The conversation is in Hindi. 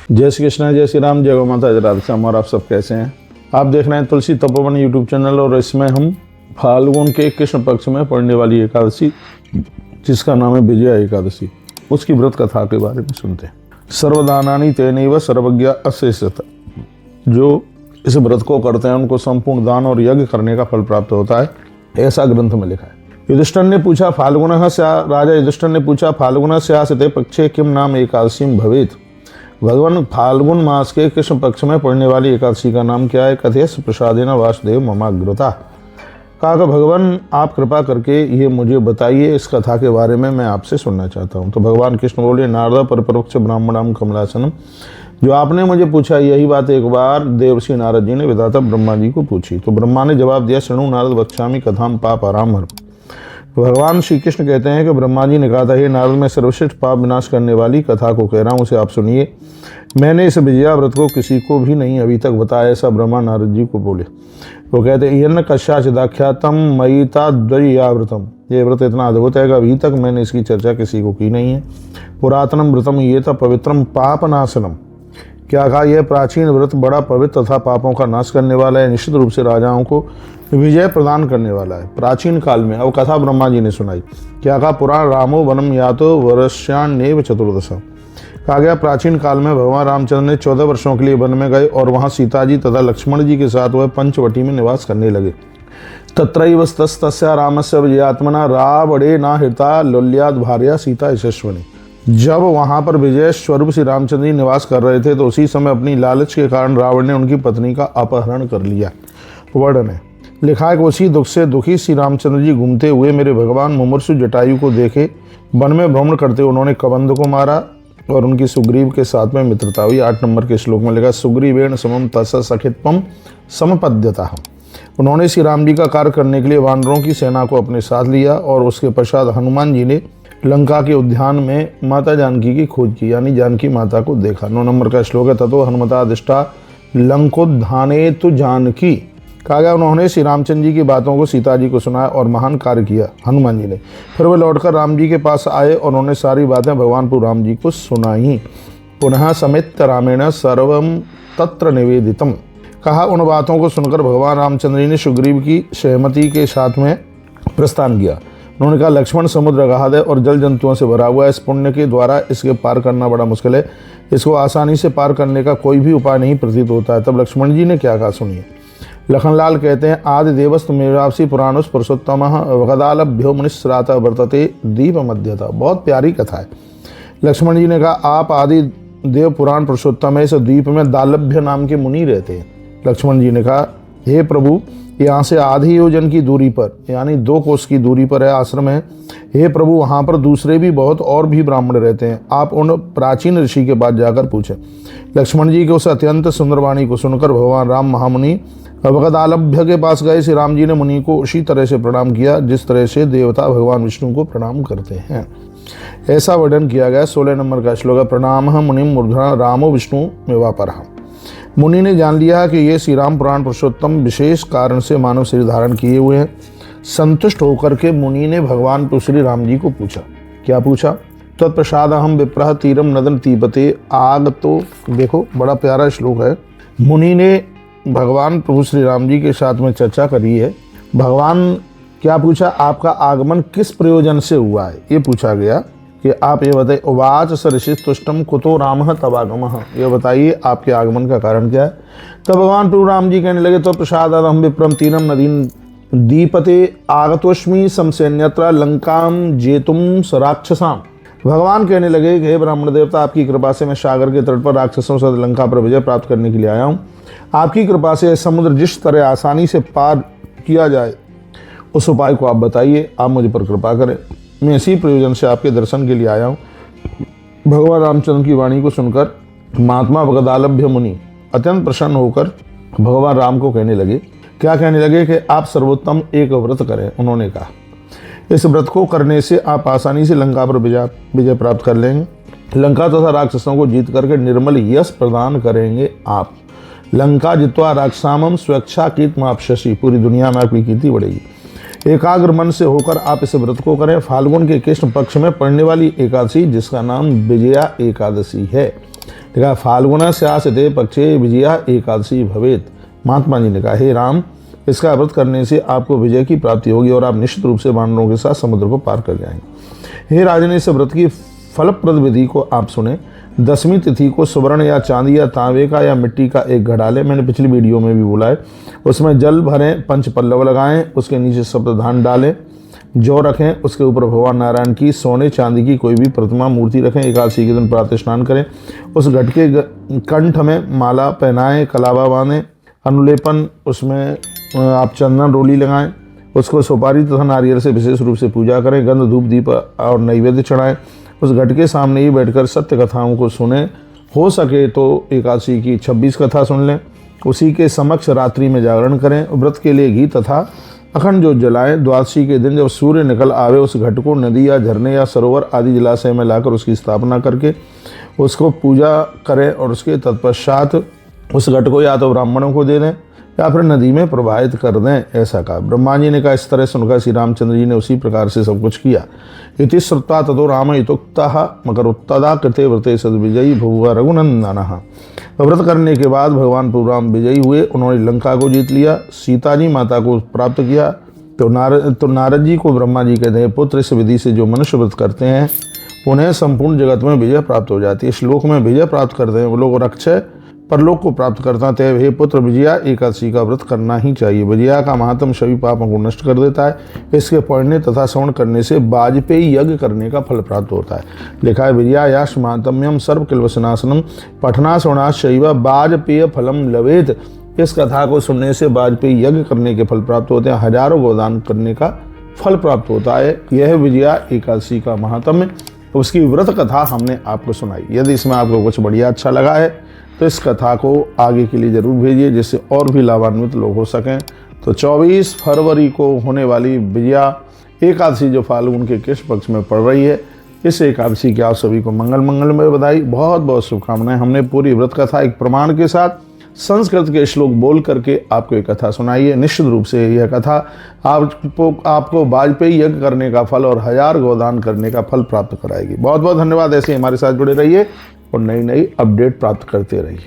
जय श्री कृष्ण, जय श्री राम, जय गौ माता, जय राधे श्याम। और आप सब कैसे हैं? आप देख रहे हैं तुलसी तपोवन यूट्यूब चैनल और इसमें हम फाल्गुन के कृष्ण पक्ष में पड़ने वाली एकादशी जिसका नाम है विजया एकादशी, उसकी व्रत कथा के बारे में सुनते हैं। सर्वदानानि तेनैव सर्वज्ञ अशेषत। जो इस व्रत को करते हैं उनको संपूर्ण दान और यज्ञ करने का फल प्राप्त होता है, ऐसा ग्रंथ में लिखा है। युधिष्ठिर ने पूछा राजा युधिष्ठिर ने पूछा फाल्गुनस्यास्ते पक्षे किम नाम एकादशी भवेत। भगवान फाल्गुन मास के कृष्ण पक्ष में पड़ने वाली एकादशी का नाम क्या है? कथेश प्रसादेन वासुदेव ममाग्रता। कहा कि भगवान आप कृपा करके ये मुझे बताइए, इस कथा के बारे में मैं आपसे सुनना चाहता हूँ। तो भगवान कृष्ण बोले, नारद परपरोक्ष ब्राह्मणाम कमलासनम। जो आपने मुझे पूछा यही बात एक बार देवर्षि नारद जी ने विधाता ब्रह्मा जी को पूछी। तो ब्रह्मा ने जवाब दिया, शृणु नारद वक्ष्यामि कथाम पाप आराम। भगवान श्री कृष्ण कहते हैं कि ब्रह्मा जी ने कहा था, हे नारद मैं सर्वश्रेष्ठ पाप विनाश करने वाली कथा को कह रहा हूँ, उसे आप सुनिए। मैंने इस विजया व्रत को किसी को भी नहीं अभी तक बताया, ऐसा ब्रह्मा नारद जी को बोले। वो कहते हैं, यन्न कश्याचिदाख्यातम मयिता द्वय्याव्रतम। ये व्रत इतना अद्भुत है कि अभी तक मैंने इसकी चर्चा किसी को की नहीं है। पुरातनम व्रतम ये था पवित्रम पापनाशनम। क्या कहा? यह प्राचीन व्रत बड़ा पवित्र तथा पापों का नाश करने वाला है, निश्चित रूप से राजाओं को विजय प्रदान करने वाला है। प्राचीन काल में अब कथा ब्रह्मा जी ने सुनाई। क्या कहा? पुराण रामो वनम यातो वर्ष्याण्येव चतुर्दश। कहा गया प्राचीन काल में भगवान रामचंद्र ने 14 वर्षों के लिए वन में गए और वहां सीता जी तथा लक्ष्मण जी के साथ वह पंचवटी में निवास करने लगे। तत्रैवस्तस्या रामस्य विजयात्मना रावणे न हृता लोल्याद भार्या सीता यशस्विनी। जब वहां पर विजय स्वरूप श्री रामचंद्र जी निवास कर रहे थे तो उसी समय अपनी लालच के कारण रावण ने उनकी पत्नी का अपहरण कर लिया। वर्णन है, लिखा है कि उसी दुख से दुखी श्री रामचंद्र जी घूमते हुए मेरे भगवान मुमूर्षु जटायु को देखे। वन में भ्रमण करते उन्होंने कबंध को मारा और उनकी सुग्रीव के साथ में मित्रता हुई। 8 नंबर के श्लोक में लिखा, सुग्रीवेण समम तस्य सखित्वम समपद्यता। उन्होंने श्री राम जी का कार्य करने के लिए वानरों की सेना को अपने साथ लिया और उसके पश्चात हनुमान जी ने लंका के उद्यान में माता जानकी की खोज की, यानी जानकी माता को देखा। 9 नंबर का श्लोक है, ततो हनुमता दिष्टा लंकोद्धाने तु जानकी। कहा गया उन्होंने श्री रामचंद्र जी की बातों को सीता जी को सुनाया और महान कार्य किया हनुमान जी ने। फिर वे लौटकर राम जी के पास आए और उन्होंने सारी बातें भगवान प्रभु राम जी को सुनाई। पुनः समेत रामेण सर्वम तत्र निवेदितम। कहा उन बातों को सुनकर भगवान रामचंद्र जी ने सुग्रीव की सहमति के साथ में प्रस्थान किया। उन्होंने कहा, लक्ष्मण समुद्र अगाध है और जल जंतुओं से भरा हुआ है, इस पुण्य के द्वारा इसके पार करना बड़ा मुश्किल है, इसको आसानी से पार करने का कोई भी उपाय नहीं प्रतीत होता है। तब लक्ष्मण जी ने क्या कहा सुनिए। लखनलाल कहते हैं, आदि देवस्तु मेरावसी पुराणुस पुरुषोत्तम वगदालभ्यो मुनिश्रात वर्तते दीप मध्यता। बहुत प्यारी कथा है। लक्ष्मण जी ने कहा, आप आदि देव पुराण पुरुषोत्तम है, इस द्वीप में दालभ्य नाम के मुनि रहते हैं। लक्ष्मण जी ने कहा, हे प्रभु यहाँ से आधी योजन की दूरी पर यानी 2 कोस की दूरी पर है आश्रम है। हे प्रभु वहाँ पर दूसरे भी बहुत और भी ब्राह्मण रहते हैं, आप उन प्राचीन ऋषि के पास जाकर पूछें। लक्ष्मण जी के उस अत्यंत सुंदर वाणी को सुनकर भगवान राम महामुनि वगदालभ्य के पास गए। श्री राम जी ने मुनि को उसी तरह से प्रणाम किया जिस तरह से देवता भगवान विष्णु को प्रणाम करते हैं। ऐसा वर्णन किया गया। 16 नंबर का श्लोक है, प्रणाम मुनिम मूर्धना रामो विष्णु मेवापरः। मुनि ने जान लिया कि ये श्री राम पुराण पुरुषोत्तम विशेष कारण से मानव शरीर धारण किए हुए हैं। संतुष्ट होकर के मुनि ने भगवान श्री राम जी को पूछा। क्या पूछा? तत्प्रसाद हम विप्रह तीरम नदन तीपते आग। तो देखो बड़ा प्यारा श्लोक है। मुनि ने भगवान प्रभु श्री राम जी के साथ में चर्चा करी है। भगवान क्या पूछा? आपका आगमन किस प्रयोजन से हुआ है, ये पूछा गया कि आप ये बताइए। उवाच स ऋषि तुष्टम कुतो राम तवागमः। ये बताइए आपके आगमन का कारण क्या है। तब भगवान प्रभु राम जी कहने लगे, तो प्रसाद हम विप्रम तीनम नदीन दीपते आगतोष्मी समसैन्यत्र लंकाम जेतुम सराक्षसाम। भगवान कहने लगे कि हे ब्राह्मण देवता, आपकी कृपा से मैं सागर के तट पर राक्षसों से लंका पर विजय प्राप्त करने के लिए आया हूँ। आपकी कृपा से समुद्र जिस तरह आसानी से पार किया जाए उस उपाय को आप बताइए, आप मुझ पर कृपा करें। मैं इसी प्रयोजन से आपके दर्शन के लिए आया हूँ। भगवान रामचंद्र की वाणी को सुनकर महात्मा वगदालभ्य मुनि अत्यंत प्रसन्न होकर भगवान राम को कहने लगे। क्या कहने लगे? कि आप सर्वोत्तम एक व्रत करें। उन्होंने कहा, इस व्रत को करने से आप आसानी से लंका पर विजय प्राप्त कर लेंगे। लंका तथा राक्षसों को जीत करके निर्मल यश प्रदान करेंगे आप। लंका जित्वा राक्षसामम स्वेच्छा कीर्तिमाप्स्यसि। पूरी दुनिया में आपकी कीर्ति बढ़ेगी। एकाग्र मन से होकर आप इस व्रत को करें। फाल्गुन के कृष्ण पक्ष में पड़ने वाली एकादशी जिसका नाम विजया एकादशी है। लिखा फाल्गुन स्यासते पक्षे विजया एकादशी भवेत। महात्मा जी ने कहा हे राम, इसका व्रत करने से आपको विजय की प्राप्ति होगी और आप निश्चित रूप से वानरों के साथ समुद्र को पार कर जाएंगे। हे राजन, इस व्रत की फलप्रद विधि को आप सुने। 10वीं तिथि को सुवर्ण या चांदी या तांबे का या मिट्टी का एक घड़ा लें, मैंने पिछली वीडियो में भी बोला है। उसमें जल भरें, 5 पल्लव लगाएं, उसके नीचे सप्तधान डालें, जौ रखें, उसके ऊपर भगवान नारायण की सोने चांदी की कोई भी प्रतिमा मूर्ति रखें। एकादशी के दिन प्रातः स्नान करें, उस घट के कंठ में माला पहनाएं, कलावा बांधें, अनुलेपन, उसमें आप चंदन रोली लगाएं, उसको सुपारी तथा नारियल से विशेष रूप से पूजा करें, गंध धूप दीप और नैवेद्य चढ़ाएं। उस घट के सामने ही बैठकर सत्य कथाओं को सुने। हो सके तो एकादशी की 26 कथा सुन लें। उसी के समक्ष रात्रि में जागरण करें। व्रत के लिए घी तथा अखंड ज्योत जलाएं। द्वादशी के दिन जब सूर्य निकल आवे, उस घट को नदी या झरने या सरोवर आदि जलाशय में लाकर उसकी स्थापना करके उसको पूजा करें और उसके तत्पश्चात उस घट को या तो ब्राह्मणों को दे दें या फिर नदी में प्रवाहित कर दें। ऐसा कहा। ब्रह्मा जी ने कहा। इस तरह सुनकर श्री रामचंद्र जी ने उसी प्रकार से सब कुछ किया। इति श्रुत्वा ततो राम इतुक्तः मकरोत्तदा कृते व्रते सद्विजयी भुवा रघुनंदनः। व्रत करने के बाद भगवान प्रभु राम विजयी हुए। उन्होंने लंका को जीत लिया, सीता जी माता को प्राप्त किया। तो नारद जी को ब्रह्मा जी कहते हैं, पुत्र इस विधि से जो मनुष्य व्रत करते हैं उन्हें संपूर्ण जगत में विजय प्राप्त हो जाती है। श्लोक में विजय प्राप्त करते हैं वो लोग अक्षय परलोक को प्राप्त करता है। हे पुत्र, विजया एकादशी का व्रत करना ही चाहिए। विजया का महात्म सभी पापों को नष्ट कर देता है। इसके पढ़ने तथा श्रवण करने से वाजपेयी यज्ञ करने का फल प्राप्त होता है। लिखा है विजया याश महात्म्यम सर्व किल्वसनाशनम पठना श्रवणा शैव वाजपेय फलम लवेत। इस कथा को सुनने से वाजपेयी यज्ञ करने के फल प्राप्त होते हैं। हजारों गोदान करने का फल प्राप्त होता है। यह विजया एकादशी का महात्म्य, उसकी व्रत कथा हमने आपको सुनाई। यदि इसमें आपको कुछ बढ़िया अच्छा लगा है तो इस कथा को आगे के लिए ज़रूर भेजिए, जिससे और भी लाभान्वित लोग हो सकें। तो 24 फरवरी को होने वाली विजया एकादशी जो फाल्गुन के कृष्ण पक्ष में पड़ रही है, इस एकादशी की आप सभी को मंगलमय बधाई, बहुत बहुत शुभकामनाएं। हमने पूरी व्रत कथा एक प्रमाण के साथ संस्कृत के श्लोक बोल करके आपको एक कथा सुनाई है। निश्चित रूप से यह कथा आपको वाजपेयी यज्ञ करने का फल और 1000 गोदान करने का फल प्राप्त कराएगी। बहुत बहुत धन्यवाद। ऐसे हमारे साथ जुड़े रहिए और नई नई अपडेट प्राप्त करते रहिए।